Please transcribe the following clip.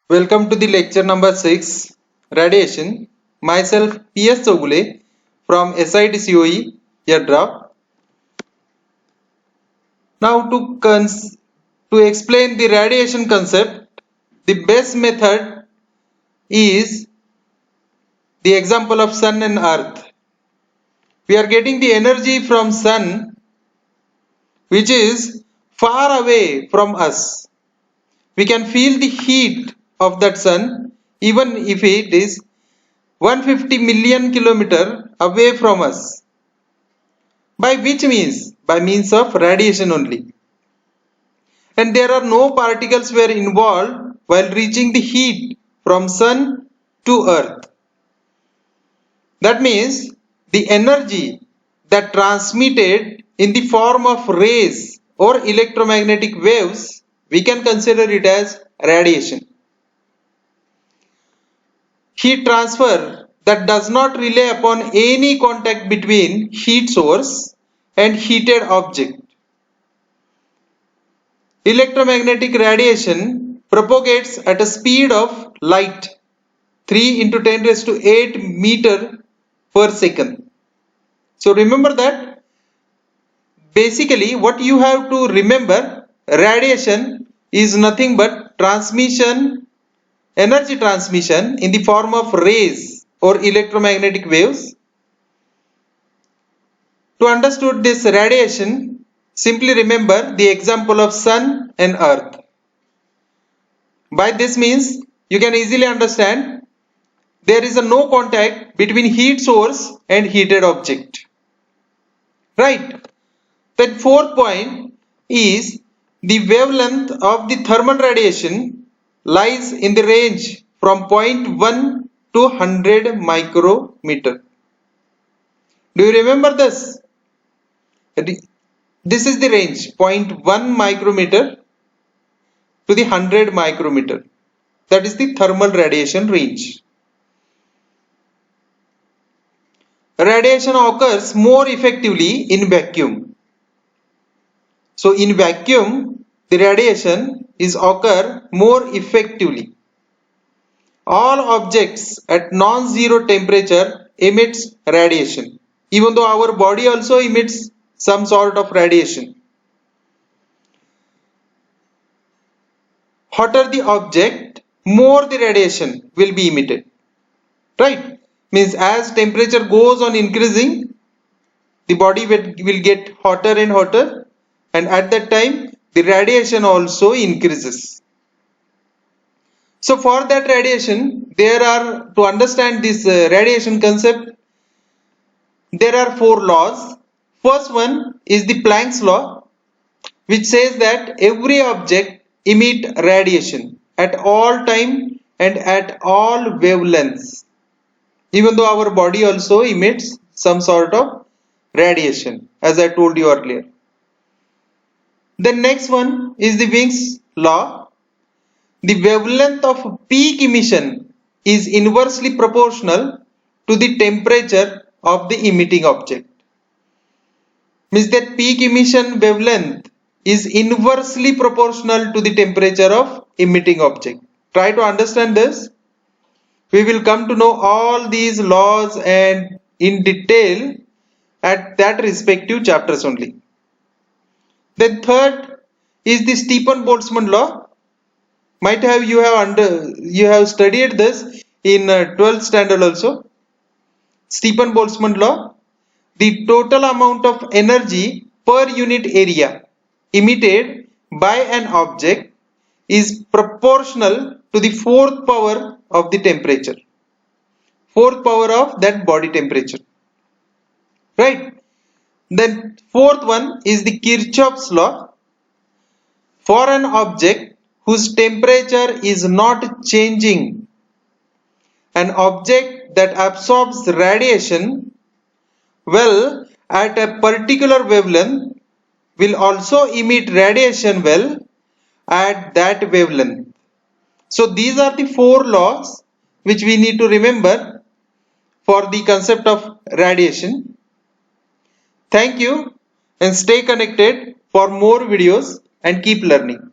Welcome to the lecture number 6, Radiation. Myself PS Chogule from SIT COE, Yadra. Now to explain the radiation concept, the best method is the example of Sun and Earth. We are getting the energy from Sun, which is far away from us. We can feel the heat of that Sun even if it is 150 million kilometer away from us. By which means? By means of radiation only. And there are no particles were involved while reaching the heat from Sun to Earth. That means the energy that transmitted in the form of rays or electromagnetic waves, we can consider it as radiation. Heat transfer that does not rely upon any contact between heat source and heated object. Electromagnetic radiation propagates at a speed of light 3 into 10 raised to 8 meter per second. So remember that basically what you have to remember, radiation is nothing but energy transmission in the form of rays or electromagnetic waves. To understand this radiation, simply remember the example of Sun and Earth. By this means you can easily understand there is no contact between heat source and heated object. Right. Then fourth point is the wavelength of the thermal radiation lies in the range from 0.1 to 100 micrometer. Do you remember this? This is the range 0.1 micrometer to the 100 micrometer. That is the thermal radiation range. Radiation occurs more effectively in vacuum. So in vacuum, the radiation is occur more effectively. All objects at non-zero temperature emits radiation, even though our body also emits some sort of radiation. Hotter the object, more the radiation will be emitted. Right? Means as temperature goes on increasing, the body will get hotter and hotter, and at that time the radiation also increases. So for that radiation, to understand this radiation concept, there are 4 laws. First one is the Planck's law, which says that every object emits radiation at all time and at all wavelengths. Even though our body also emits some sort of radiation, as I told you earlier. The next one is the Wien's law. The wavelength of peak emission is inversely proportional to the temperature of the emitting object. Means that peak emission wavelength is inversely proportional to the temperature of emitting object. Try to understand this. We will come to know all these laws and in detail at that respective chapters only. Then third is the Stefan-Boltzmann law. Might have you have studied this in 12th standard also. Stefan-Boltzmann law. The total amount of energy per unit area emitted by an object is proportional to the 4th power of the temperature. 4th power of that body temperature. Right. Then fourth one is the Kirchhoff's law. For an object whose temperature is not changing, an object that absorbs radiation well at a particular wavelength will also emit radiation well at that wavelength. So these are the 4 laws which we need to remember for the concept of radiation. Thank you and stay connected for more videos and keep learning.